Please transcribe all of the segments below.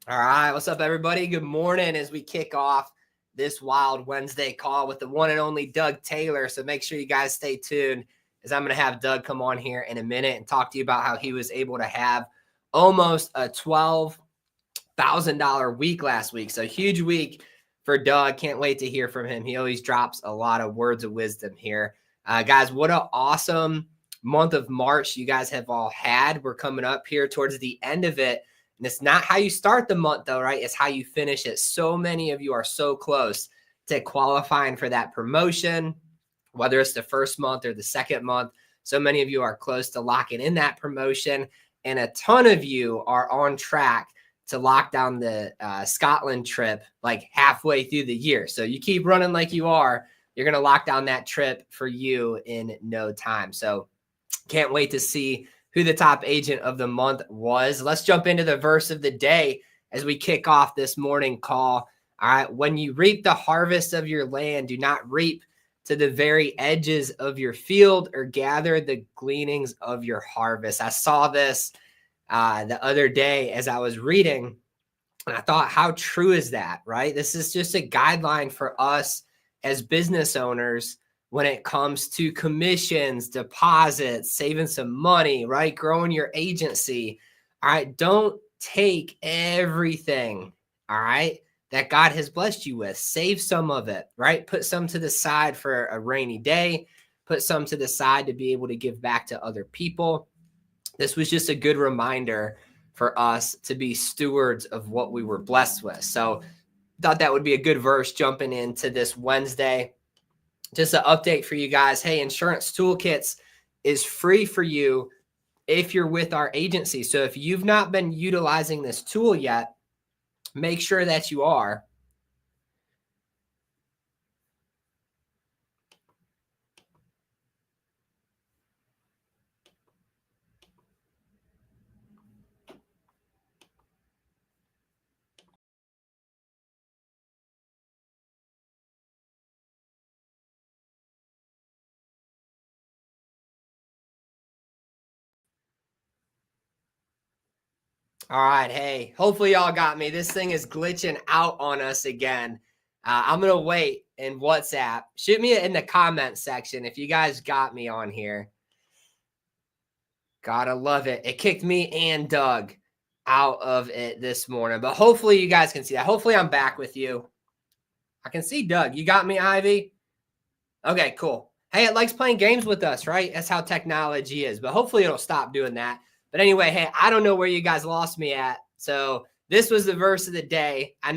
All right, what's up, everybody? Good morning as we kick off this Wild Wednesday call with the one and only Doug Taylor. So make sure you guys stay tuned as I'm going to have Doug come on here in a minute and talk to you about how he was able to have almost a $12,000 week last week. So huge week for Doug. Can't wait to hear from him. He always drops a lot of words of wisdom here. Guys, what an awesome month of March you guys have all had. We're coming up here towards the end of it. And it's not how you start the month, though, right? It's how you finish it. So many of you are so close to qualifying for that promotion, whether it's the first month or the second month. So many of you are close to locking in that promotion. And a ton of you are on track to lock down the Scotland trip like halfway through the year. So you keep running like you are, you're going to lock down that trip for you in no time. So can't wait to see who the top agent of the month was. Let's jump into the verse of the day as we kick off this morning call. All right. When you reap the harvest of your land, do not reap to the very edges of your field or gather the gleanings of your harvest. I saw this the other day as I was reading, and I thought, how true is that, right? This is just a guideline for us as business owners when it comes to commissions, deposits, saving some money, right? Growing your agency. All right. Don't take everything, all right, that God has blessed you with. Save some of it, right? Put some to the side for a rainy day. Put some to the side to be able to give back to other people. This was just a good reminder for us to be stewards of what we were blessed with. So thought that would be a good verse jumping into this Wednesday. Just an update for you guys. Hey, Insurance Toolkits is free for you if you're with our agency. So if you've not been utilizing this tool yet, make sure that you are. All right. Hey, hopefully y'all got me. This thing is glitching out on us again. I'm going to wait in WhatsApp. Shoot me in the comment section if you guys got me on here. Gotta love it. It kicked me and Doug out of it this morning, but hopefully you guys can see that. Hopefully I'm back with you. I can see Doug. You got me, Ivy? Okay, cool. Hey, it likes playing games with us, right? That's how technology is, but hopefully it'll stop doing that. But anyway, hey, I don't know where you guys lost me at. So this was the verse of the day. I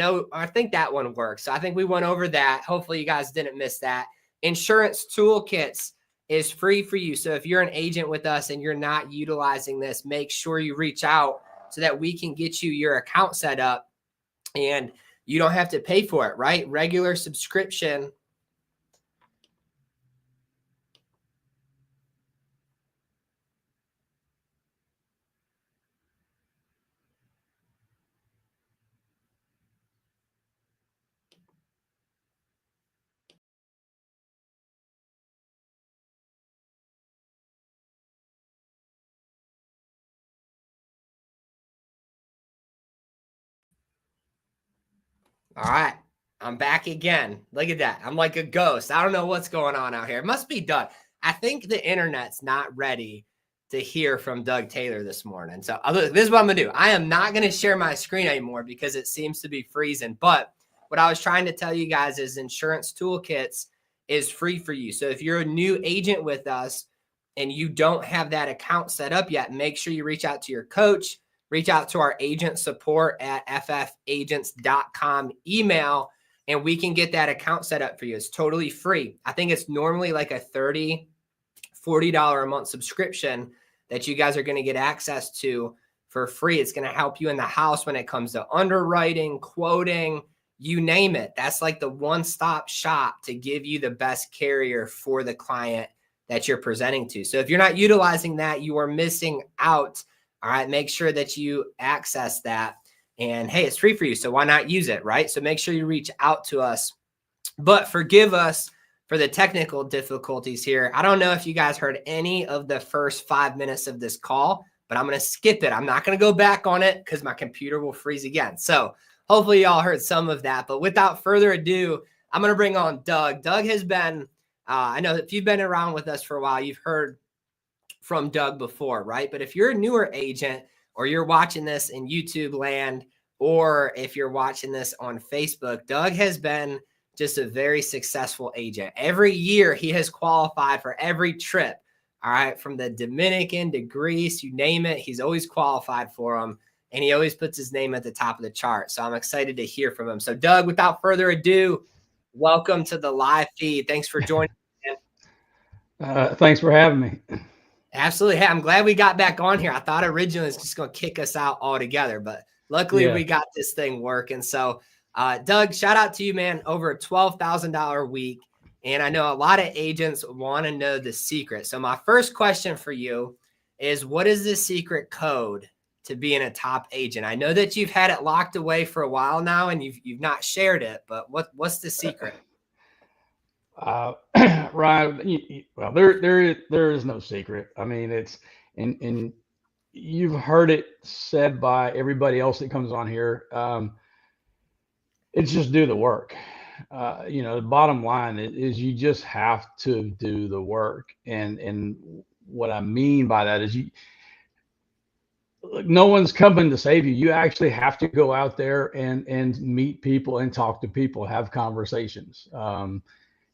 think that one works. So I think we went over that. Hopefully you guys didn't miss that. Insurance Toolkits is free for you. So if you're an agent with us and you're not utilizing this, make sure you reach out so that we can get you your account set up and you don't have to pay for it, right? Regular subscription. All right. I'm back again. Look at that. I'm like a ghost. I don't know what's going on out here. It must be Doug. I think the internet's not ready to hear from Doug Taylor this morning. So this is what I'm going to do. I am not going to share my screen anymore because it seems to be freezing. But what I was trying to tell you guys is Insurance Toolkits is free for you. So if you're a new agent with us and you don't have that account set up yet, make sure you reach out to your coach. Reach out to our agent support at ffagents.com email, and we can get that account set up for you. It's totally free. I think it's normally like a $30, $40 a month subscription that you guys are going to get access to for free. It's going to help you in the house when it comes to underwriting, quoting, you name it. That's like the one-stop shop to give you the best carrier for the client that you're presenting to. So if you're not utilizing that, you are missing out. All right, make sure that you access that. And hey, it's free for you, so why not use it, right? So make sure you reach out to us. But forgive us for the technical difficulties here. I don't know if you guys heard any of the first 5 minutes of this call. but I'm going to skip it. I'm not going to go back on it because my computer will freeze again. So hopefully y'all heard some of that. But without further ado, I'm going to bring on Doug. Doug has been, I know if you've been around with us for a while, you've heard from Doug before, right? But if you're a newer agent or you're watching this in YouTube land, or if you're watching this on Facebook, Doug has been just a very successful agent. Every year he has qualified for every trip. All right. From the Dominican to Greece, you name it. He's always qualified for them. And he always puts his name at the top of the chart. So I'm excited to hear from him. So Doug, without further ado, welcome to the live feed. Thanks for joining. Thanks for having me. Absolutely. Hey, I'm glad we got back on here. I thought originally it was just going to kick us out altogether, but luckily we got this thing working. So Doug, shout out to you, man. Over a $12,000 a week. And I know a lot of agents want to know the secret. So my first question for you is, what is the secret code to being a top agent? I know that you've had it locked away for a while now and you've not shared it, but what's the secret? Ryan, well, there is no secret. I mean, it's, and you've heard it said by everybody else that comes on here. It's just do the work. The bottom line is you just have to do the work. And what I mean by that is no one's coming to save you. You actually have to go out there and meet people and talk to people, have conversations.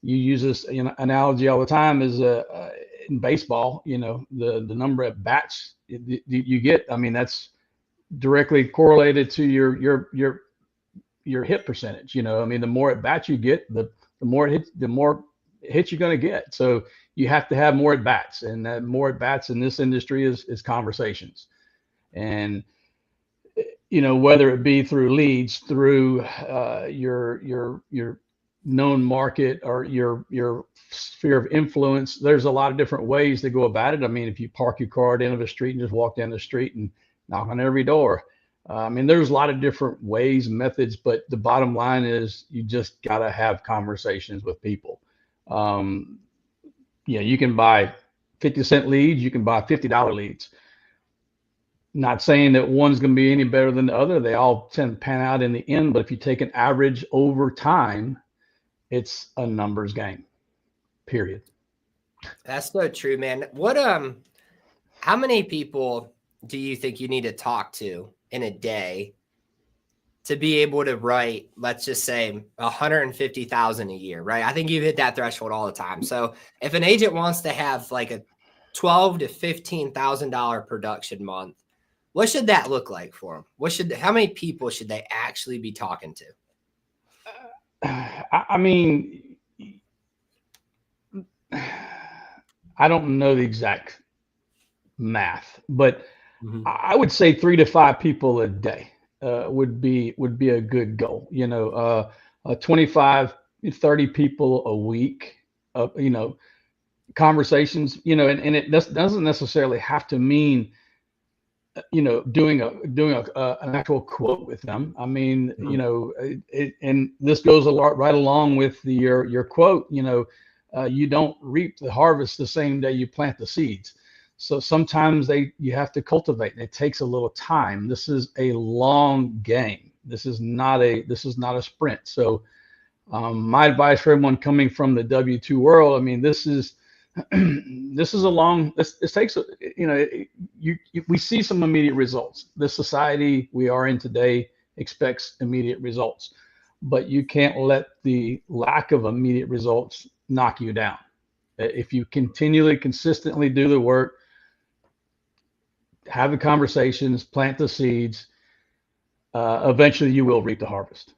You use this analogy all the time is in baseball, the number of bats you get. I mean, that's directly correlated to your hit percentage. I mean, the more at bats you get, the more hits you're going to get. So you have to have more at bats, and that more at bats in this industry is conversations. And whether it be through leads, through your known market or your sphere of influence, there's a lot of different ways to go about it. I mean, if you park your car at the end of the street and just walk down the street and knock on every door, I mean, there's a lot of different ways, methods, but the bottom line is you just got to have conversations with people. You can buy 50-cent leads, you can buy $50 leads. Not saying that one's going to be any better than the other. They all tend to pan out in the end, but if you take an average over time, it's a numbers game, period. That's so true, man. How many people do you think you need to talk to in a day to be able to write, let's just say 150,000 a year, right? I think you've hit that threshold all the time. So if an agent wants to have like a $12,000 to $15,000 production month, what should that look like for them? How many people should they actually be talking to? I mean, I don't know the exact math, but I would say 3 to 5 people a day would be a good goal. 25, 30 people a week. Conversations. And it doesn't necessarily have to mean doing an actual quote with them. I mean, and this goes right along with your quote. You don't reap the harvest the same day you plant the seeds. So sometimes you have to cultivate, and it takes a little time. This is a long game. This is not a sprint. So my advice for everyone coming from the W-2 world, I mean, this takes, we see some immediate results. The society we are in today expects immediate results, but you can't let the lack of immediate results knock you down. If you consistently do the work, have the conversations, plant the seeds, eventually you will reap the harvest.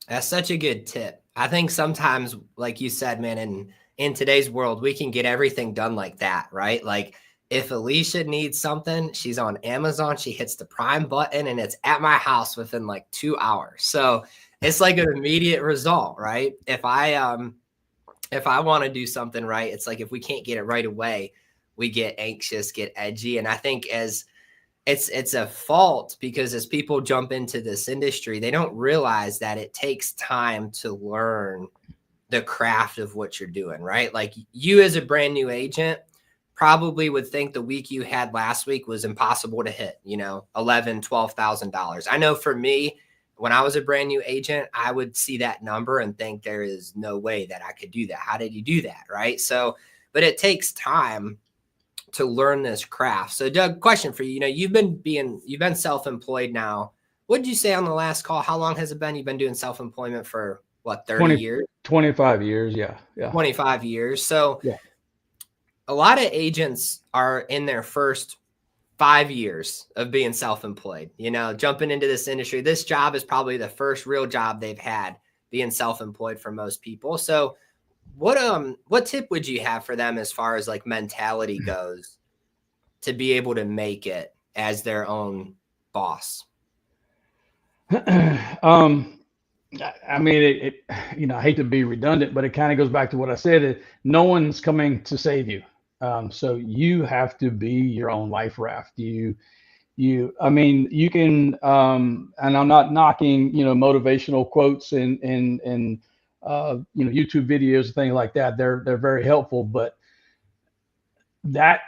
That's such a good tip. I think sometimes, like you said, man, in today's world, we can get everything done like that, right? Like if Alicia needs something, she's on Amazon, she hits the Prime button and it's at my house within like 2 hours. So it's like an immediate result, right? If I want to do something right, it's like if we can't get it right away, we get anxious, get edgy. And I think as it's a fault because as people jump into this industry, they don't realize that it takes time to learn the craft of what you're doing, right? Like you as a brand new agent, probably would think the week you had last week was impossible to hit, you know, $11,000, $12,000. I know for me, when I was a brand new agent, I would see that number and think there is no way that I could do that. How did you do that? Right. So, but it takes time to learn this craft. So Doug, question for you, you know, you've been self-employed now. What did you say on the last call? How long has it been? You've been doing self-employment for what, 30 years? 25 years. Yeah. 25 years. So yeah. A lot of agents are in their first 5 years of being self-employed, you know, jumping into this industry. This job is probably the first real job they've had, being self-employed for most people. So what tip would you have for them as far as like mentality goes to be able to make it as their own boss? I mean, you know, I hate to be redundant, but it kind of goes back to what I said. No one's coming to save you. So you have to be your own life raft. I mean, you can, and I'm not knocking, you know, motivational quotes and you know, YouTube videos and things like that. They're very helpful, but that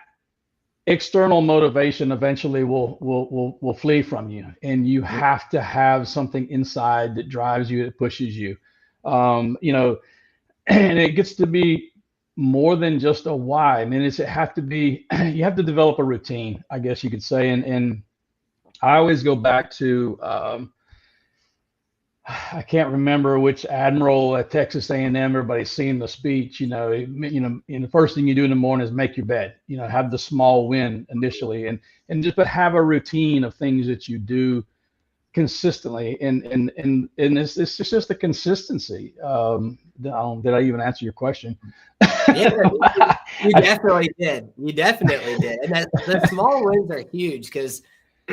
external motivation eventually will flee from you, and you have to have something inside that drives you, that pushes you. You know, and it gets to be more than just a why. I mean, it have to be, you have to develop a routine, I guess you could say. And I always go back to, I can't remember which admiral at Texas A&M. Everybody's seen the speech. You know, and the first thing you do in the morning is make your bed. You know, have the small win initially, and but have a routine of things that you do consistently. And it's just a consistency. Did I even answer your question? Yeah, you definitely did. You definitely did. And the small wins are huge because,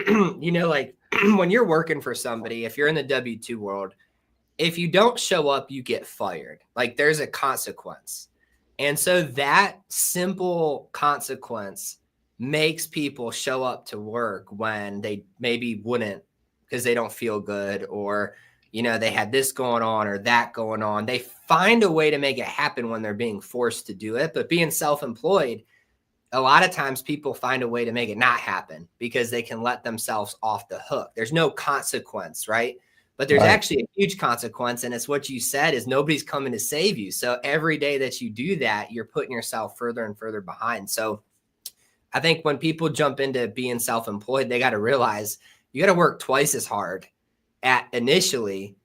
you know, like when you're working for somebody, if you're in the W-2 world, if you don't show up, you get fired. Like there's a consequence. And so that simple consequence makes people show up to work when they maybe wouldn't because they don't feel good, or, you know, they had this going on or that going on. They find a way to make it happen when they're being forced to do it. But being self-employed, a lot of times people find a way to make it not happen because they can let themselves off the hook. There's no consequence, right? But there's actually a huge consequence. And it's what you said, is nobody's coming to save you. So every day that you do that, you're putting yourself further and further behind. So I think when people jump into being self-employed, they got to realize you got to work twice as hard at initially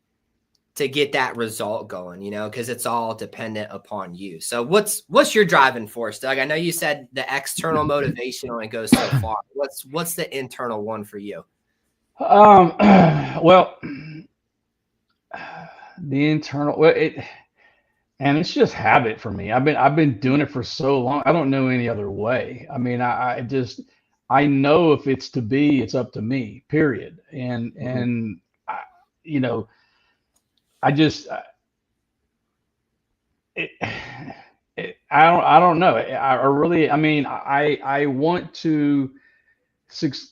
to get that result going, you know, because it's all dependent upon you. So what's your driving force, Doug? I know you said the external motivation only goes so far. What's the internal one for you? Well, the internal, it's just habit for me. I've been doing it for so long. I don't know any other way. I mean, I know if it's to be, it's up to me, period. And you know, I don't know. I want to,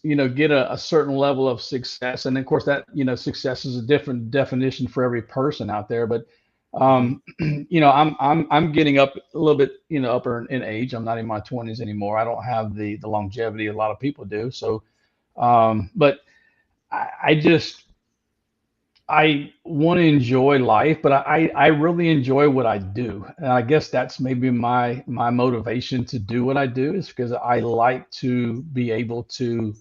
you know, get a certain level of success. And of course that, you know, success is a different definition for every person out there. But, you know, I'm getting up a little bit, you know, upper in age. I'm not in my 20s anymore. I don't have the longevity a lot of people do. So, but I want to enjoy life, but I really enjoy what I do. And I guess that's maybe my motivation to do what I do, is because I like to be able to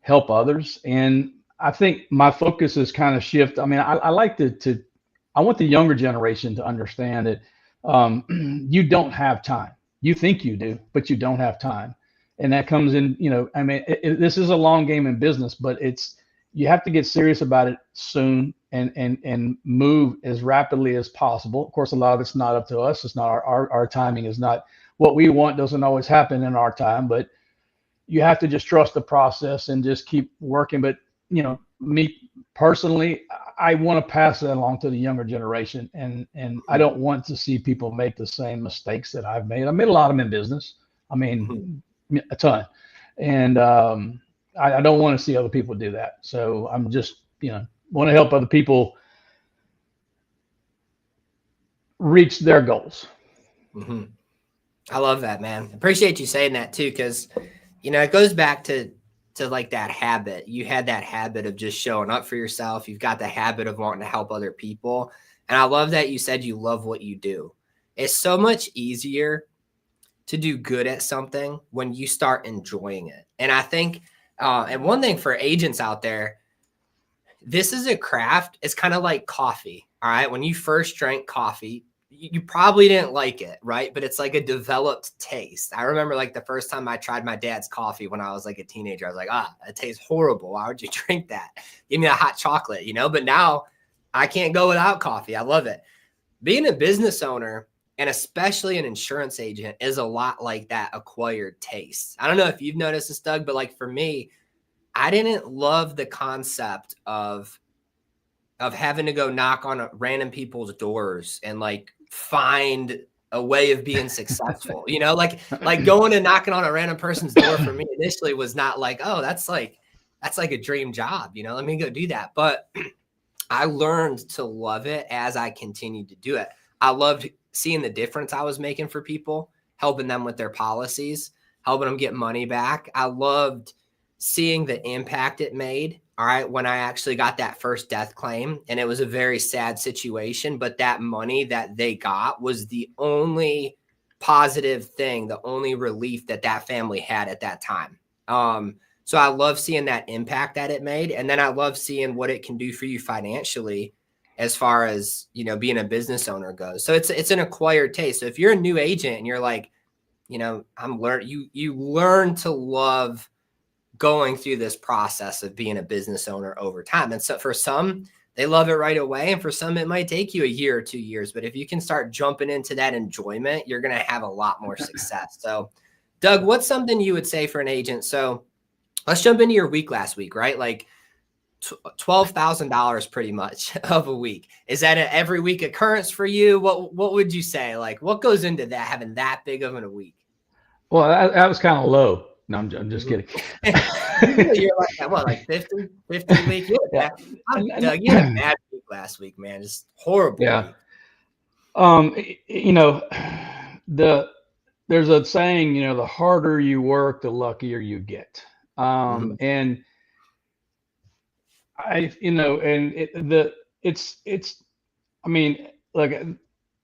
help others. And I think my focus is kind of shift. I mean, I like I want the younger generation to understand that you don't have time. You think you do, but you don't have time. And that comes in, you know, I mean, this is a long game in business, but you have to get serious about it soon and move as rapidly as possible. Of course, a lot of it's not up to us. It's not our timing is not what we want, doesn't always happen in our time, but you have to just trust the process and just keep working. But, you know, me personally, I want to pass that along to the younger generation. And I don't want to see people make the same mistakes that I've made. I made a lot of them in business. I mean, a ton. And, I don't want to see other people do that. So I'm just, you know, want to help other people reach their goals. Mm-hmm. I love that, man. Appreciate you saying that too, because it goes back to like that habit. You had that habit of just showing up for yourself. You've got the habit of wanting to help other people. And I love that you said you love what you do. It's so much easier to do good at something when you start enjoying it. And I think, and one thing for agents out there, this is a craft. It's kind of like coffee. All right. When you first drank coffee, you probably didn't like it, right? But it's like a developed taste. I remember like the first time I tried my dad's coffee when I was like a teenager, I was like, it tastes horrible. Why would you drink that? Give me a hot chocolate, But now I can't go without coffee. I love it. Being a business owner, and especially an insurance agent, is a lot like that acquired taste. I don't know if you've noticed this, Doug, but like for me, I didn't love the concept of having to go knock on random people's doors and like find a way of being successful, like going and knocking on a random person's door for me initially was not like, oh, that's like a dream job, let me go do that. But I learned to love it as I continued to do it. I loved seeing the difference I was making for people, helping them with their policies, helping them get money back. I loved seeing the impact it made. All right. When I actually got that first death claim, and it was a very sad situation, but that money that they got was the only positive thing, the only relief that family had at that time. So I love seeing that impact that it made. And then I love seeing what it can do for you financially as far as, being a business owner goes. So it's an acquired taste. So if you're a new agent and you're like, you learn to love going through this process of being a business owner over time. And so for some, they love it right away. And for some, it might take you a year or 2 years. But if you can start jumping into that enjoyment, you're going to have a lot more success. So, Doug, what's something you would say for an agent? So let's jump into your week last week, right? Like $12,000 pretty much of a week. Is that an every week occurrence for you? What would you say? Like what goes into that, having that big of a week? Well, that was kind of low. No, I'm just kidding. You're like, what, like 50 week? Yeah. Doug, you had a bad week last week, man. Just horrible. Yeah. There's a saying, the harder you work, the luckier you get. And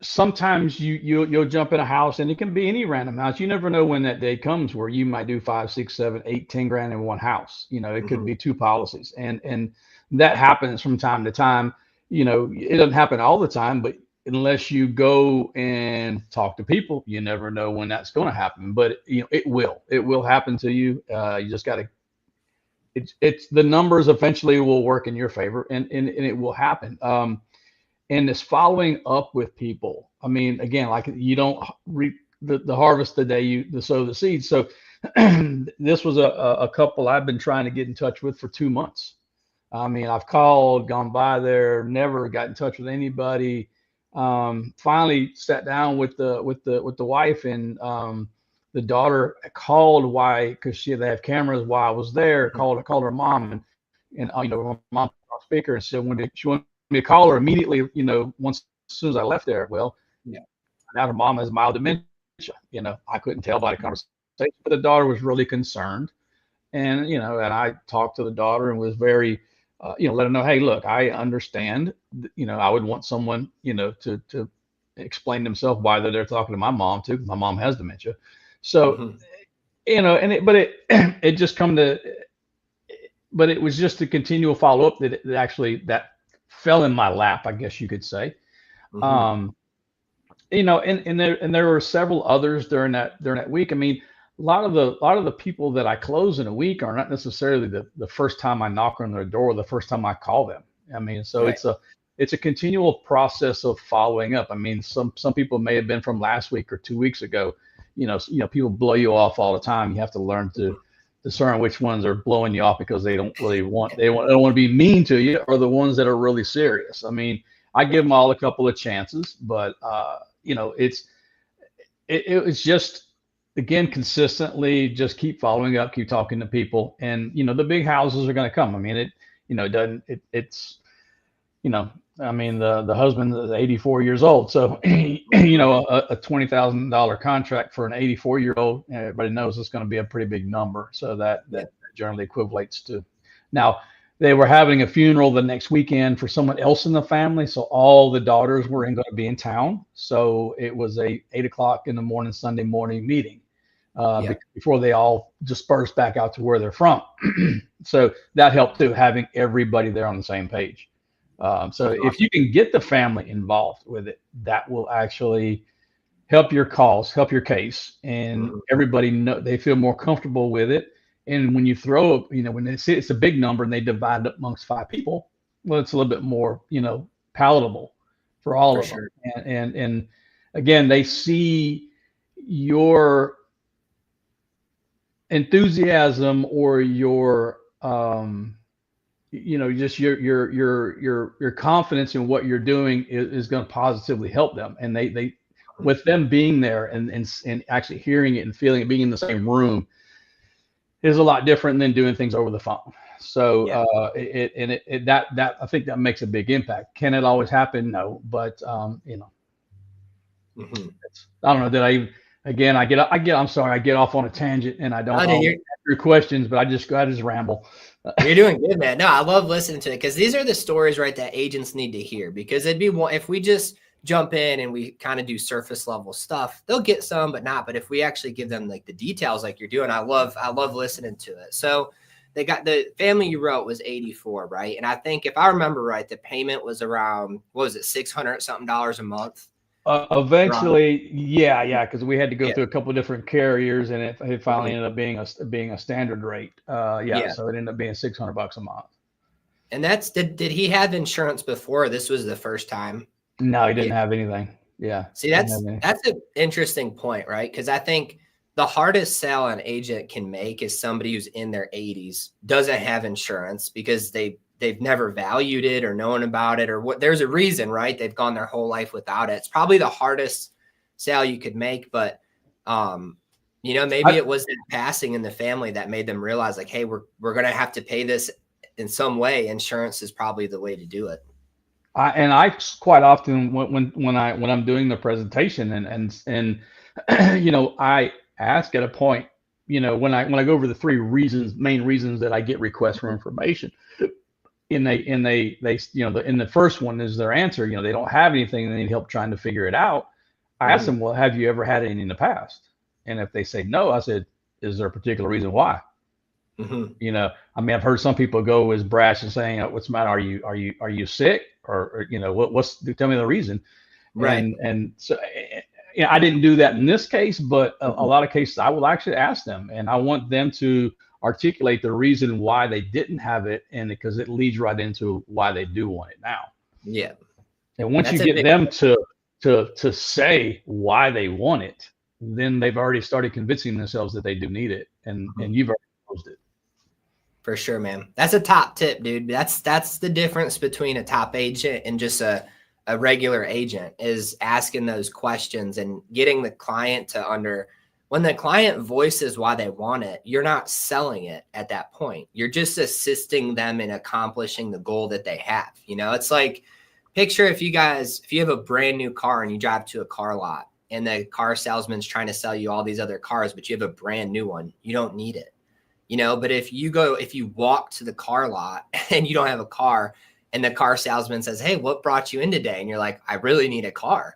sometimes you'll jump in a house and it can be any random house. You never know when that day comes where you might do 5, 6, 7, 8, 10 grand in one house. It could be 2 policies, and that happens from time to time. It doesn't happen all the time, but unless you go and talk to people, you never know when that's going to happen. But it will happen to you. You just got to. It's the numbers eventually will work in your favor, and it will happen. And this following up with people. I mean, again, like you don't reap the harvest the day you sow the seeds. So this was a couple I've been trying to get in touch with for 2 months. I mean, I've called, gone by there, never got in touch with anybody. Finally sat down with the wife, and the daughter called because they have cameras while I was there. Called her mom, and my mom on speaker and said she wanted me to call her immediately. As soon as I left there. Well, yeah. Now her mom has mild dementia. I couldn't tell by the conversation, but the daughter was really concerned, and and I talked to the daughter and was very, let her know, hey, look, I understand. I would want someone, to explain themselves why they're talking to my mom too. My mom has dementia, so it just come to, but it was just a continual follow up that fell in my lap, I guess you could say. And there were several others during that week. I mean, a lot of the people that I close in a week are not necessarily the first time I knock on their door, or the first time I call them. I mean, so right. It's a continual process of following up. I mean, some people may have been from last week or 2 weeks ago. People blow you off all the time. You have to learn to discern which ones are blowing you off because they don't want to be mean to you, or the ones that are really serious. I mean, I give them all a couple of chances, but it's just, again, consistently just keep following up, keep talking to people, and the big houses are going to come. I mean, you know, I mean, the husband is 84 years old. So, you know, a $20,000 contract for an 84-year-old, everybody knows it's going to be a pretty big number. So Yeah. that generally equates to. Now, they were having a funeral the next weekend for someone else in the family. So all the daughters were going to be in town. So it was a 8 o'clock in the morning, Sunday morning meeting Yeah. before they all dispersed back out to where they're from. So that helped too, having everybody there on the same page. So if you can get the family involved with it, that will actually help your cause, help your case, and Mhm. everybody know they feel more comfortable with it. And when you throw, you know, when they see it's a big number and they divide it amongst 5 people, well, it's a little bit more, you know, palatable for all For of them. sure. And again, they see your enthusiasm or your you know, just your confidence in what you're doing is going to positively help them. And they with them being there and actually hearing it and feeling it, being in the same room is a lot different than doing things over the phone. So Yeah. that I think that makes a big impact. Can it always happen? No, but you know, Mhm. I don't know that I even, again, I'm sorry, I get off on a tangent and I don't Oh, dude, always answer your questions, but I just ramble. you're doing good, man. No, I love listening to it because these are the stories, right, that agents need to hear. Because it'd be one if we just jump in and we kind of do surface level stuff, they'll get some, but not. But if we actually give them like the details, like you're doing, I love listening to it. So they got the family you wrote was 84, right? And I think if I remember right, the payment was around what was it, $600 something a month? Around, Eventually, yeah, because we had to go yeah, through a couple of different carriers, and it finally mhm, ended up being a standard rate. Yeah, yeah. so it ended up being $600 a month. And that's did he have insurance before? This was the first time. No, he didn't Yeah. have anything. Yeah, See, didn't have any. that's an interesting point, right? Because I think the hardest sell an agent can make is somebody who's in their 80s, doesn't have insurance because they've never valued it or known about it or what. There's a reason, right? They've gone their whole life without it. It's probably the hardest sale you could make, but um, you know, maybe I, it was that passing in the family that made them realize, like, hey, we're gonna have to pay this in some way. Insurance is probably the way to do it. I quite often when I'm doing the presentation and you know, I ask at a point, you know, when I go over the main reasons that I get requests for information, they you know, in the first one is their answer, you know, they don't have anything and they need help trying to figure it out. I ask Mhm. them, well, have you ever had any in the past? And if they say no, I said, is there a particular reason why? Mhm. You know, I mean, I've heard some people go as brash as saying, what's the matter? Are you sick? Or you know, tell me the reason. Right. And so, you know, I didn't do that in this case, but a Mhm. lot of cases I will actually ask them and I want them to articulate the reason why they didn't have it. And because it leads right into why they do want it now. Yeah. And once you That's a get big them to say why they want it, then they've already started convincing themselves that they do need it. Mhm. And you've already closed it. For sure, man. That's a top tip, dude. That's the difference between a top agent and just a regular agent is asking those questions and getting the client to when the client voices why they want it, you're not selling it at that point. You're just assisting them in accomplishing the goal that they have. You know, it's like picture if you have a brand new car and you drive to a car lot and the car salesman's trying to sell you all these other cars, but you have a brand new one, you don't need it, you know. But if you walk to the car lot and you don't have a car and the car salesman says, hey, what brought you in today? And you're like, I really need a car.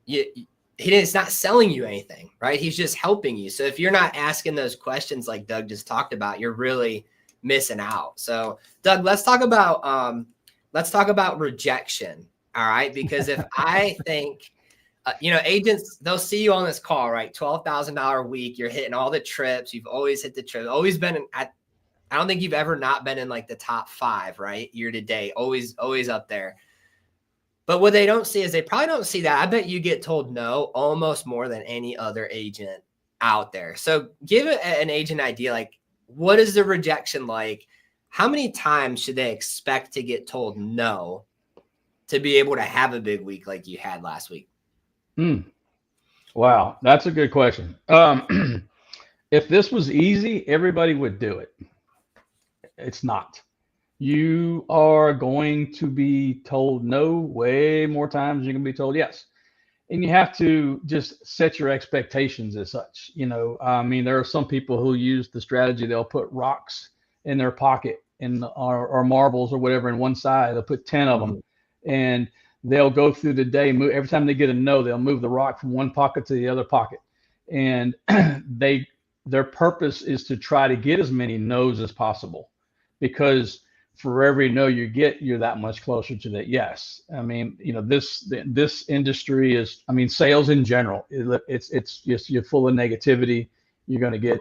It's not selling you anything, right? He's just helping you. So if you're not asking those questions like Doug just talked about, you're really missing out. So Doug, let's talk about rejection. All right. Because if I think you know, agents, they'll see you on this call, right? $12,000 a week. You're hitting all the trips. You've always hit the trip. Always been I don't think you've ever not been in like the top 5, right? Year to date. Always up there. But what they don't see is they probably don't see that. I bet you get told no almost more than any other agent out there. So give an agent idea, like what is the rejection like? How many times should they expect to get told no to be able to have a big week like you had last week? Hmm. Wow, that's a good question. If this was easy, everybody would do it. It's not. you are going to be told no way more times than you're going to be told yes. And you have to just set your expectations as such. I mean, there are some people who use the strategy, they'll put rocks in their pocket or marbles or whatever in one side. They'll put 10 of them, and they'll go through the day. Every time they get a no, they'll move the rock from one pocket to the other pocket. And their purpose is to try to get as many no's as possible, because for every no you get, you're that much closer to that yes. I mean, this industry is, I mean, sales in general, it's just, you're full of negativity. You're going to get,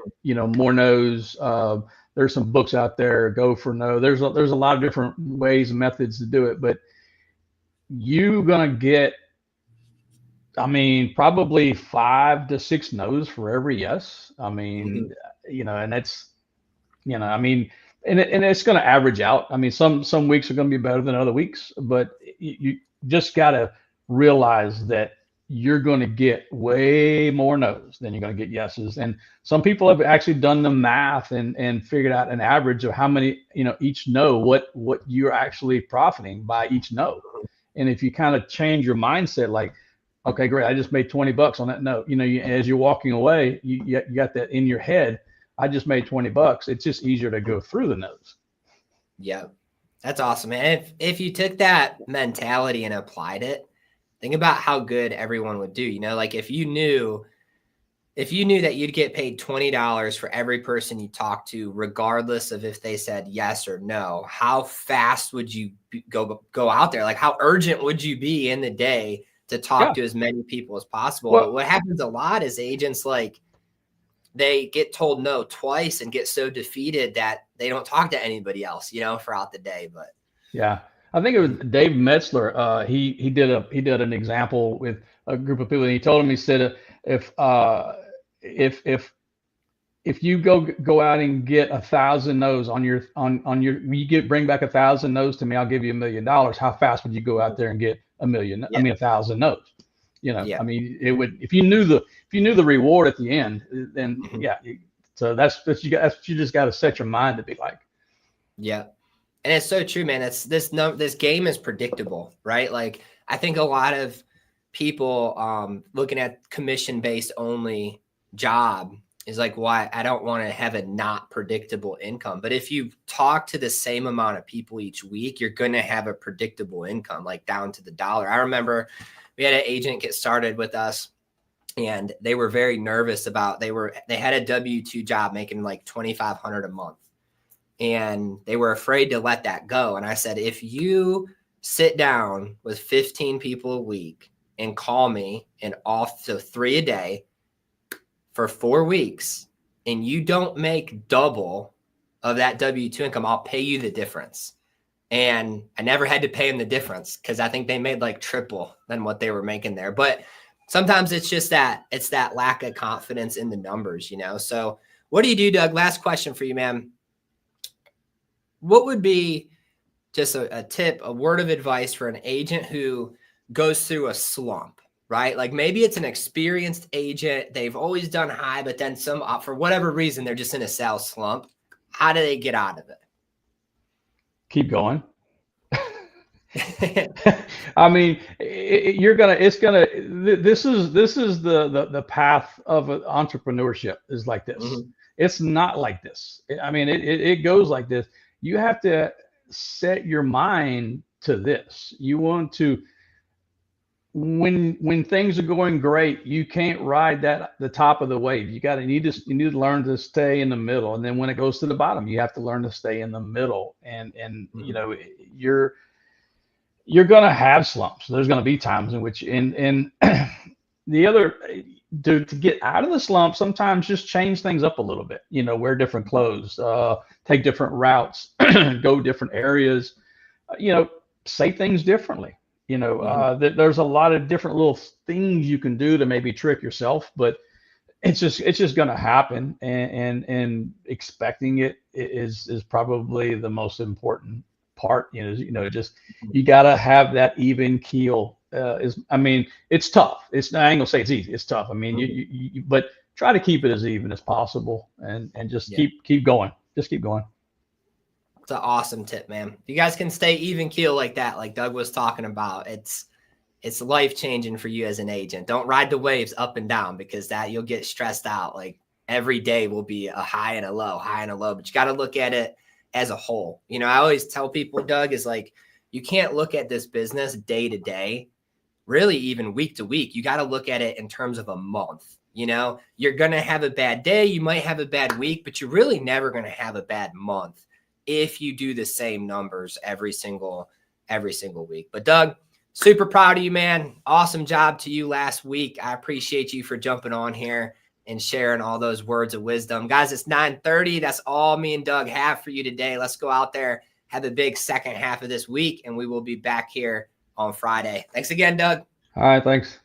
more no's. There's some books out there, Go for No. There's a lot of different ways and methods to do it, but you're going to get, I mean, probably 5 to 6 no's for every yes. I mean, and that's, I mean, and it's going to average out. I mean, some weeks are going to be better than other weeks, but you just got to realize that you're going to get way more no's than you're going to get yeses. And some people have actually done the math and figured out an average of how many, each no, what you're actually profiting by each no. And if you kind of change your mindset, like, okay, great, I just made $20 on that no, as you're walking away, you got that in your head. I just made $20. It's just easier to go through the no's. Yeah, that's awesome, man. If you took that mentality and applied it, think about how good everyone would do. Like if you knew that you'd get paid $20 for every person you talk to, regardless of if they said yes or no, how fast would you go out there? Like how urgent would you be in the day to talk to as many people as possible? But what happens a lot is agents, like, they get told no twice and get so defeated that they don't talk to anybody else, throughout the day. But yeah, I think it was Dave Metzler. He did an example with a group of people, and he told him, he said, if you go out and get 1,000 no's on your bring back 1,000 no's to me, I'll give you $1 million. How fast would you go out there and get 1,000 no's? I mean, it would, if you knew the reward at the end, then so that's what you just got to set your mind to be like. Yeah. And it's so true, man. This game is predictable, right? Like I think a lot of people looking at commission-based only job is like, why I don't want to have a not predictable income. But if you talk to the same amount of people each week, you're going to have a predictable income, like down to the dollar. I remember we had an agent get started with us, and they were very nervous about, they had a W-2 job making like $2,500 a month, and they were afraid to let that go. And I said, if you sit down with 15 people a week and call me and off to 3 a day for 4 weeks, and you don't make double of that W-2 income, I'll pay you the difference. And I never had to pay them the difference because I think they made like triple than what they were making there. But sometimes it's just that lack of confidence in the numbers, So what do you do, Doug? Last question for you, man. What would be just a tip, a word of advice for an agent who goes through a slump, right? Like maybe it's an experienced agent. They've always done high, but then for whatever reason, they're just in a sales slump. How do they get out of it? Keep going. I mean, this is the path of entrepreneurship is like this. Mm-hmm. It's not like this. I mean, it goes like this. You have to set your mind to this. You want to, when things are going great, you can't ride the top of the wave. You need to learn to stay in the middle. And then when it goes to the bottom, you have to learn to stay in the middle. And you're going to have slumps. There's going to be times in which, and the other, to get out of the slump, sometimes just change things up a little bit, wear different clothes, take different routes, go different areas, say things differently. There's a lot of different little things you can do to maybe trick yourself, but it's just going to happen, and expecting it is probably the most important part. Just you got to have that even keel. It's tough. I ain't gonna say it's easy. It's tough. I mean, but try to keep it as even as possible, and just keep going. Just keep going. It's an awesome tip, man. You guys can stay even keel like that, like Doug was talking about. It's life changing for you as an agent. Don't ride the waves up and down, because that you'll get stressed out. Like every day will be a high and a low, but you got to look at it as a whole. You know, I always tell people, Doug, is like, you can't look at this business day to day, really even week to week. You got to look at it in terms of a month. You know, you're going to have a bad day. You might have a bad week, but you're really never going to have a bad month if you do the same numbers every single week. But Doug, super proud of you, man. Awesome job to you last week. I appreciate you for jumping on here and sharing all those words of wisdom. Guys, it's 9:30. That's all me and Doug have for you today. Let's go out there, have a big second half of this week, and we will be back here on Friday. Thanks again, Doug. All right, thanks.